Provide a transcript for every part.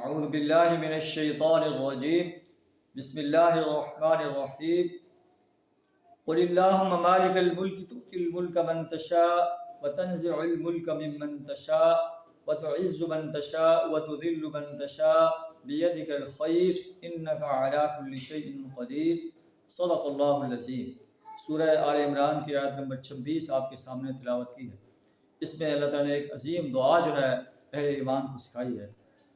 اعوذ باللہ من الشیطان الرجیم بسم اللہ الرحمن الرحیم قل اللہم مالک الملک تؤتی الملک من تشاء وتنزع الملک ممن تشاء وتعز من تشاء وتذل من تشاء بیدک الخیر انک علی کل شیء قدیر صدق اللہ العظیم۔ سورہ آل عمران کی آیت نمبر 26 آپ کے سامنے تلاوت کی ہے۔ اس میں اللہ تعالیٰ نے ایک عظیم دعا جو ہے اہل ایمان کو سکھائی ہے۔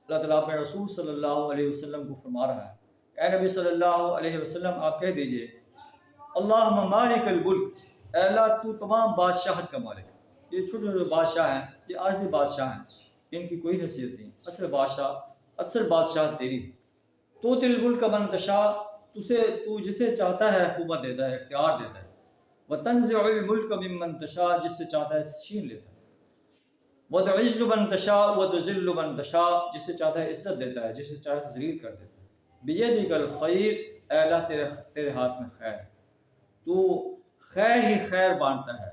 اللہ تعالیٰ اپنے رسول صلی اللہ علیہ وسلم کو فرما رہا ہے، اے نبی صلی اللہ علیہ وسلم آپ کہہ دیجئے اللہم مالک الملک، اے اللہ تو تمام بادشاہت کا مالک ہے۔ یہ چھوٹے چھوٹے بادشاہ ہیں، یہ عارضی بادشاہ ہیں، ان کی کوئی حیثیت نہیں، اصل بادشاہ تیری۔ تو تل الملک من تشاء، تو جسے چاہتا ہے حکومت دیتا ہے، اختیار دیتا ہے۔ وتنزع الملک ممن تشاء، جس سے چاہتا ہے چھین لیتا ہے۔ وتعز من تشاء وتذل من تشاء، جس سے چاہتا ہے عزت دیتا ہے، جس سے چاہتا ہے ذلیل کر دیتا ہے۔ بیدک الخیر، اے اللہ تیرے ہاتھ میں خیر، تو خیر ہی خیر بانٹتا ہے۔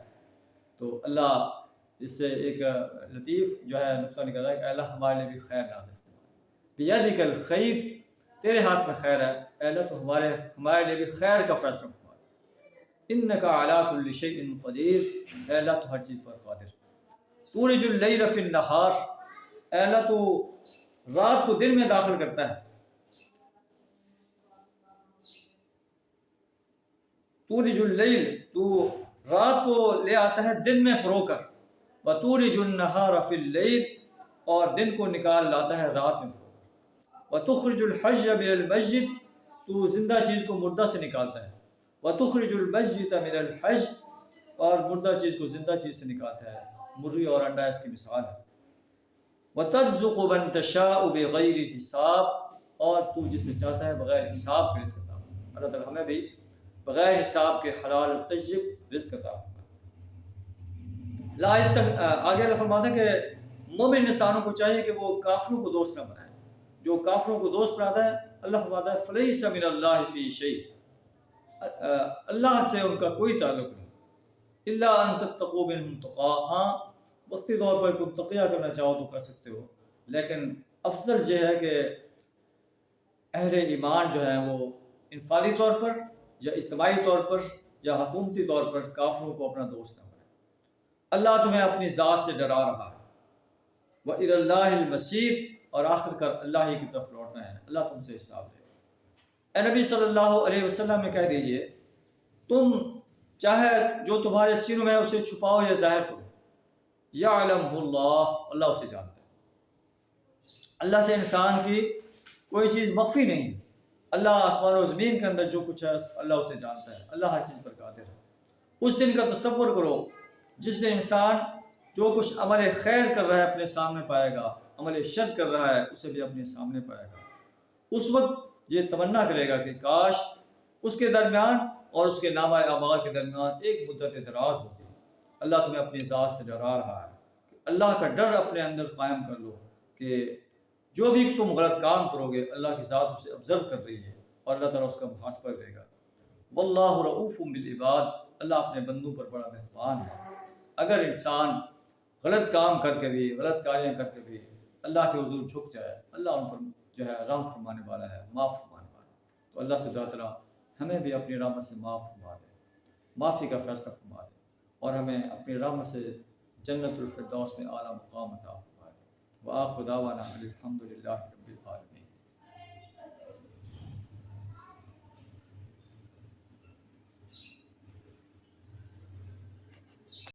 تو اللہ اس سے ایک لطیف جو ہے نقطہ نکل رہا ہے کہ اللہ ہمارے لیے بھی خیر نازل فرما۔ بیدک الخیر، تیرے ہاتھ میں خیر ہے، اے اللہ تو ہمارے لیے بھی خیر کا فیصلہ فرما۔ انک علی کل شیء قدیر، اے اللہ تو ہر چیز پر قادر۔ تولج اللیل فی النہار، اے اللہ تو رات کو دن میں داخل کرتا ہے۔ تولج اللیل، تو رات کو لے آتا ہے دن میں پرو کر۔ وتولج النہار فی اللیل، اور دن کو نکال لاتا ہے رات میں پرو کر۔ وتخرج الحی من المسجد، تو زندہ چیز کو مردہ سے نکالتا ہے۔ وتخرج المسجد من الحی، اور مردہ چیز کو زندہ چیز سے نکالتا ہے۔ مرغی اور انڈا اس کی مثال ہے۔ وترزق من تشاء بغیر حساب، اور تو جسے چاہتا ہے بغیر حساب کے رزق عطا فرماتا ہے۔ اللہ تعالیٰ ہمیں بھی بغیر حساب کے حلال طیب رزق عطا فرمائے۔ آگے اللہ فرماتا ہے کہ مومن انسانوں کو چاہیے کہ وہ کافروں کو دوست نہ بنائیں۔ جو کافروں کو دوست بناتا ہے، اللہ فرماتا ہے فلیس من اللہ فی شیء، اللہ سے ان کا کوئی تعلق نہیں۔ الا ان تتقوا منهم تقاء، ہاں وقتی طور پر تم تقیہ کرنا چاہو تو کر سکتے ہو، لیکن افضل یہ ہے کہ اہل ایمان جو ہیں وہ انفرادی طور پر یا اجتماعی طور پر یا حکومتی طور پر کافروں کو اپنا دوست نہ بنائے۔ اللہ تمہیں اپنی ذات سے ڈرا رہا ہے۔ وَإِلَى اللَّهِ الْمَصِيرُ، اور آخر کر اللہ ہی کی طرف لوٹنا ہے، اللہ تم سے حساب لے گا۔ اے نبی صلی اللہ علیہ وسلم میں کہہ دیجئے تم چاہے جو تمہارے سینوں میں ہے اسے چھپاؤ یا ظاہر کرو، یعلمہ اللہ، اللہ اسے جانتا ہے۔ اللہ سے انسان کی کوئی چیز مخفی نہیں ہے۔ اللہ آسمان و زمین کے اندر جو کچھ ہے اللہ اسے جانتا ہے، اللہ ہر چیز پر قادر ہے۔ اس دن کا تصور کرو جس دن انسان جو کچھ عمل خیر کر رہا ہے اپنے سامنے پائے گا، عمل شر کر رہا ہے اسے بھی اپنے سامنے پائے گا۔ اس وقت یہ تمنا کرے گا کہ کاش اس کے درمیان اور اس کے نامہ اعمال کے درمیان ایک مدت دراز ہوگی۔ اللہ تمہیں اپنی ذات سے ڈرا رہا ہے کہ اللہ کا ڈر اپنے اندر قائم کر لو کہ جو بھی تم غلط کام کرو گے اللہ کی ذات اسے آبزرو کر رہی ہے اور اللہ تعالیٰ اس کا محاسبہ کرے گا۔ واللہ رؤوف بالعباد، اللہ اپنے بندوں پر بڑا مہربان ہے۔ اگر انسان غلط کام کر کے بھی، غلط کاریاں کر کے بھی اللہ کے حضور جھک جائے، اللہ ان پر جو ہے رحم فرمانے والا ہے، معاف فرمانے والا ہے۔ تو اللہ سے دعا تعالیٰ ہمیں بھی اپنی رحمت سے معاف فرما دے، معافی کا فیصلہ فرما دے، اور ہمیں اپنی رحمت سے جنت الفردوس میں اعلیٰ مقام عطا فرما دے۔ وآخر دعوانا الحمد للہ۔